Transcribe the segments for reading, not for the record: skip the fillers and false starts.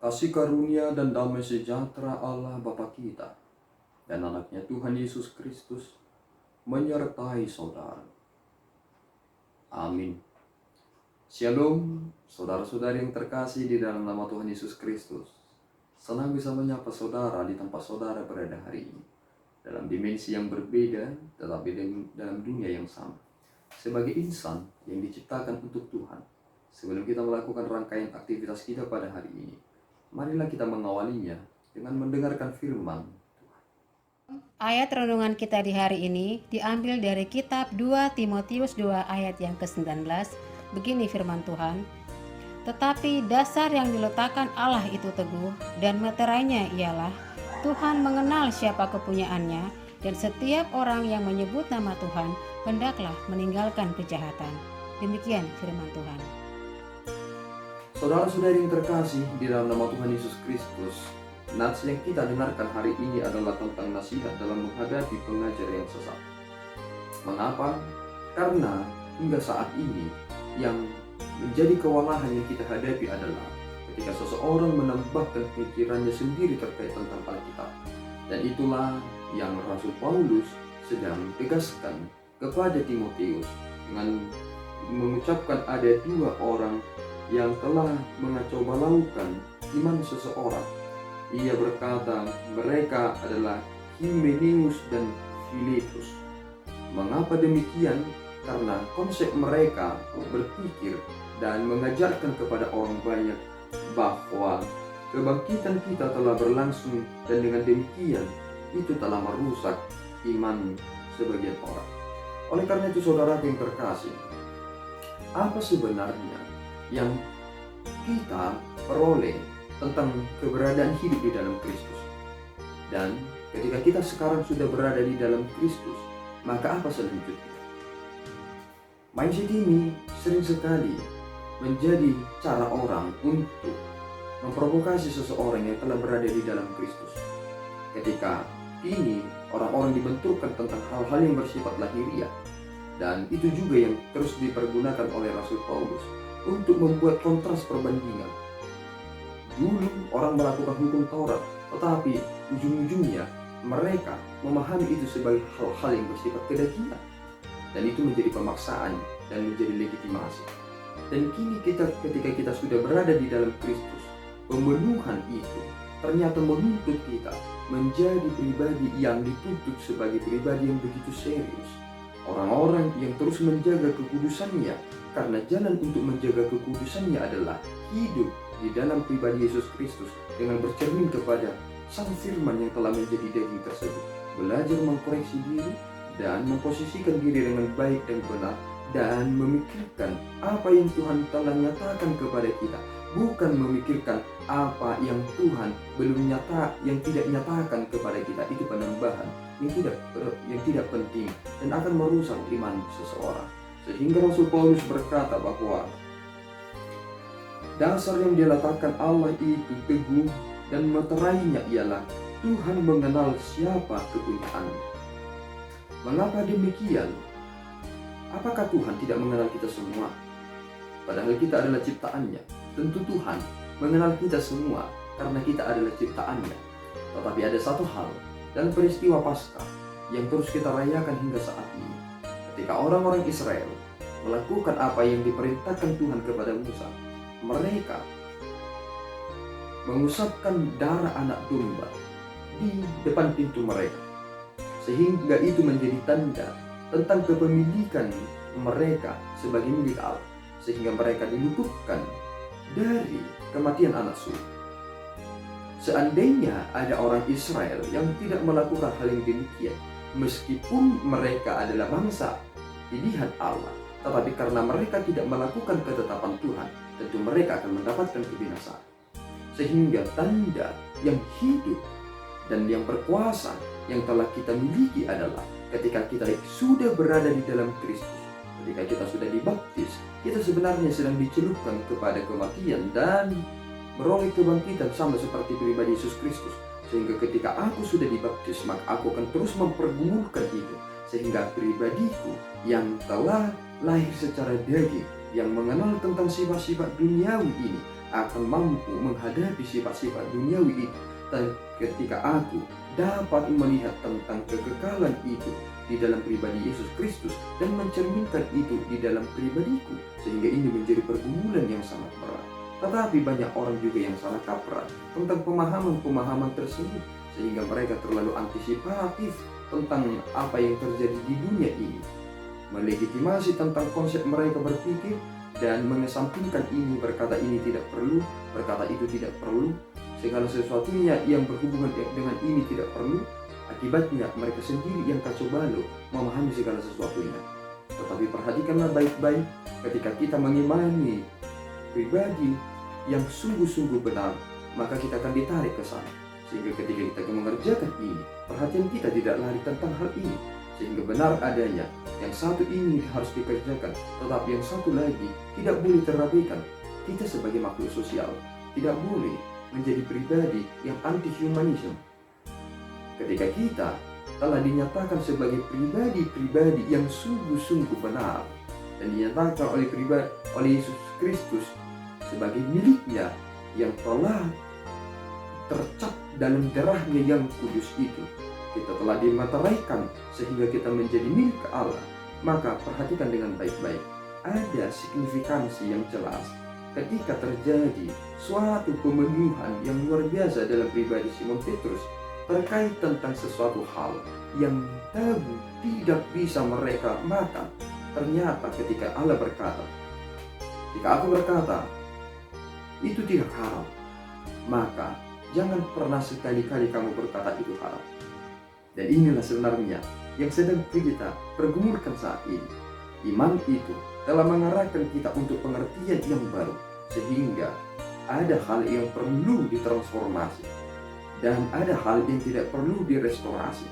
Kasih karunia dan damai sejahtera Allah Bapa kita dan anaknya Tuhan Yesus Kristus menyertai saudara. Amin. Shalom, saudara-saudari yang terkasih di dalam nama Tuhan Yesus Kristus. Senang bisa menyapa saudara di tempat saudara berada hari ini, dalam dimensi yang berbeda tetapi dalam dunia yang sama. Sebagai insan yang diciptakan untuk Tuhan, sebelum kita melakukan rangkaian aktivitas kita pada hari ini, marilah kita mengawalinya dengan mendengarkan firman Tuhan. Ayat renungan kita di hari ini diambil dari kitab 2 Timotius 2 ayat yang ke-19. Begini firman Tuhan: "Tetapi dasar yang diletakkan Allah itu teguh, dan meterainya ialah Tuhan mengenal siapa kepunyaannya, dan setiap orang yang menyebut nama Tuhan hendaklah meninggalkan kejahatan." Demikian firman Tuhan. Saudara-saudari yang terkasih di dalam nama Tuhan Yesus Kristus, nats yang kita dengarkan hari ini adalah tentang nasihat dalam menghadapi pengajar yang sesat. Mengapa? Karena hingga saat ini yang menjadi kewalahan yang kita hadapi adalah ketika seseorang menambahkan pikirannya sendiri terkait tentang Alkitab. Dan itulah yang Rasul Paulus sedang tegaskan kepada Timotius dengan mengucapkan ada dua orang yang telah mengacau balaukan iman seseorang. Ia berkata mereka adalah Himeneus dan Filetus. Mengapa demikian? Karena konsep mereka berpikir dan mengajarkan kepada orang banyak bahwa kebangkitan kita telah berlangsung, dan dengan demikian itu telah merusak iman sebagian orang. Oleh karena itu saudara yang terkasih, apa sebenarnya yang kita peroleh tentang keberadaan hidup di dalam Kristus? Dan ketika kita sekarang sudah berada di dalam Kristus, maka apa selanjutnya? Mindset ini sering sekali menjadi cara orang untuk memprovokasi seseorang yang telah berada di dalam Kristus. Ketika ini orang-orang dibenturkan tentang hal-hal yang bersifat lahiriah, dan itu juga yang terus dipergunakan oleh Rasul Paulus untuk membuat kontras perbandingan. Dulu orang melakukan hukum Taurat, tetapi ujung-ujungnya mereka memahami itu sebagai hal-hal yang bersifat kedagingan, dan itu menjadi pemaksaan dan menjadi legitimasi. Dan kini ketika kita sudah berada di dalam Kristus, pembunuhan itu ternyata menuntut kita menjadi pribadi yang dituntut sebagai pribadi yang begitu serius. Orang-orang yang terus menjaga kekudusannya, karena jalan untuk menjaga kekudusannya adalah hidup di dalam pribadi Yesus Kristus dengan bercermin kepada Sang Firman yang telah menjadi daging tersebut. Belajar mengkoreksi diri dan memposisikan diri dengan baik dan benar, dan memikirkan apa yang Tuhan telah nyatakan kepada kita, bukan memikirkan apa yang Tuhan yang tidak nyatakan kepada kita. Itu penambahan yang tidak penting dan akan merusak iman seseorang. Sehingga Rasul Paulus berkata bahwa dasar yang diletakkan Allah itu teguh, dan meterainya ialah Tuhan mengenal siapa kepunyaannya. Mengapa demikian? Apakah Tuhan tidak mengenal kita semua? Padahal kita adalah ciptaannya. Tentu Tuhan mengenal kita semua karena kita adalah ciptaannya. Tetapi ada satu hal dalam peristiwa Paskah yang terus kita rayakan hingga saat ini. Ketika orang-orang Israel melakukan apa yang diperintahkan Tuhan kepada Musa, mereka mengusapkan darah anak domba di depan pintu mereka, sehingga itu menjadi tanda tentang kepemilikan mereka sebagai milik Allah, sehingga mereka diluputkan dari kematian anak sulung. Seandainya ada orang Israel yang tidak melakukan hal yang demikian, meskipun mereka adalah bangsa pilihan Allah, tetapi karena mereka tidak melakukan ketetapan Tuhan, tentu mereka akan mendapatkan kebinasaan. Sehingga tanda yang hidup dan yang berkuasa yang telah kita miliki adalah ketika kita sudah berada di dalam Kristus, ketika kita sudah dibaptis, kita sebenarnya sedang dicelupkan kepada kematian dan beroleh kebangkitan sama seperti pribadi Yesus Kristus. Sehingga ketika aku sudah dibaptis, maka aku akan terus mempergumulkan itu, sehingga pribadiku yang telah lahir secara daging, yang mengenal tentang sifat-sifat duniawi ini, akan mampu menghadapi sifat-sifat duniawi itu. Dan ketika aku dapat melihat tentang kekekalan itu di dalam pribadi Yesus Kristus dan mencerminkan itu di dalam pribadiku, sehingga ini menjadi pergumulan yang sangat berat. Tetapi banyak orang juga yang salah kaprah tentang pemahaman-pemahaman tersebut, sehingga mereka terlalu antisipatif tentang apa yang terjadi di dunia ini, melegitimasi tentang konsep mereka berpikir dan mengesampingkan ini, berkata ini tidak perlu, berkata itu tidak perlu, segala sesuatunya yang berhubungan dengan ini tidak perlu. Akibatnya mereka sendiri yang kacau balau memahami segala sesuatunya. Tetapi perhatikanlah baik-baik, ketika kita mengimani pribadi yang sungguh-sungguh benar, maka kita akan ditarik ke sana. Sehingga ketika kita mengerjakan ini, perhatian kita tidak lari tentang hal ini, sehingga benar adanya yang satu ini harus dikerjakan, tetapi yang satu lagi tidak boleh terabaikan. Kita sebagai makhluk sosial tidak boleh menjadi pribadi yang anti-humanism. Ketika kita telah dinyatakan sebagai pribadi-pribadi yang sungguh-sungguh benar dan dinyatakan oleh Yesus Kristus sebagai miliknya yang telah tercap dalam darahnya yang kudus itu, kita telah dimateraikan sehingga kita menjadi milik Allah. Maka perhatikan dengan baik-baik, ada signifikansi yang jelas ketika terjadi suatu pemenuhan yang luar biasa dalam pribadi Simon Petrus terkait tentang sesuatu hal yang tabu tidak bisa mereka makan. Ternyata ketika Allah berkata, jika aku berkata itu tidak haram, maka jangan pernah sekali-kali kamu berkata itu haram. Dan inilah sebenarnya yang sedang kita pergumulkan saat ini. Iman itu telah mengarahkan kita untuk pengertian yang baru, sehingga ada hal yang perlu ditransformasi dan ada hal yang tidak perlu direstorasi.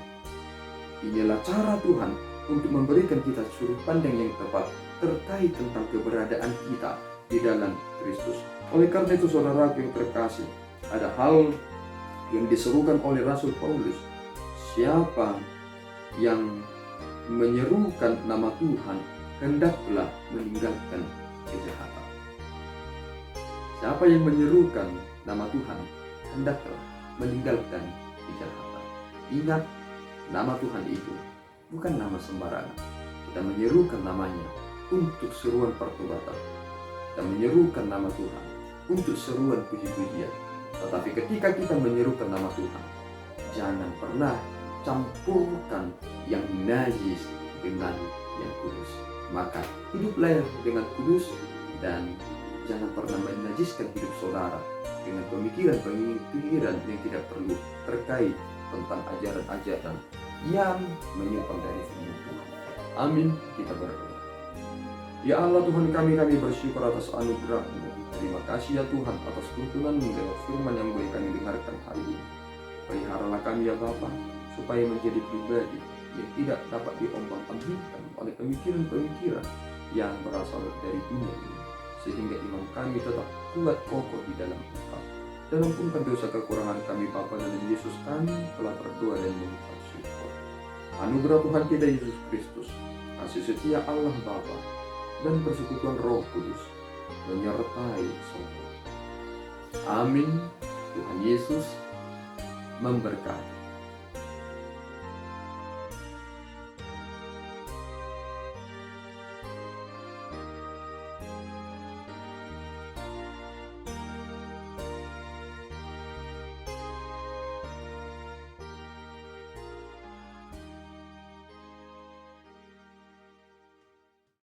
Inilah cara Tuhan untuk memberikan kita sudut pandang yang tepat terkait tentang keberadaan kita di dalam Kristus. Oleh karena itu, saudaraku yang terkasih, ada hal yang diserukan oleh Rasul Paulus, siapa yang menyerukan nama Tuhan hendaklah meninggalkan kejahatan. Siapa yang menyerukan nama Tuhan hendaklah meninggalkan kejahatan. Ingat, nama Tuhan itu bukan nama sembarangan. Kita menyerukan namanya untuk seruan pertobatan. Kita menyerukan nama Tuhan untuk seruan puji-pujian. Tetapi ketika kita menyerukan nama Tuhan, jangan pernah campurkan yang najis dengan yang kudus. Maka hiduplah dengan kudus dan jangan pernah menajiskan hidup saudara dengan pemikiran-pemikiran yang tidak perlu terkait tentang ajaran-ajaran yang menyimpang dari firman Tuhan. Amin. Kita berdoa. Ya Allah Tuhan kami bersyukur atas anugerah-Mu. Terima kasih ya Tuhan atas tuntunan-Mu lewat firman yang boleh kami dengarkan hari ini. Peliharalah kami ya Bapa, supaya menjadi pribadi yang tidak dapat diombang-ambingkan oleh pemikiran-pemikiran yang berasal dari dunia ini, sehingga iman kami tetap kuat kokoh di dalam Engkau. Dan ampunkan dosa kekurangan kami Bapa, dalam Yesus kami telah berdoa dan mengucap syukur. Anugerah Tuhan kita Yesus Kristus, kasih setia Allah Bapa, dan persekutuan Roh Kudus menyertai semua. Amin. Tuhan Yesus memberkati.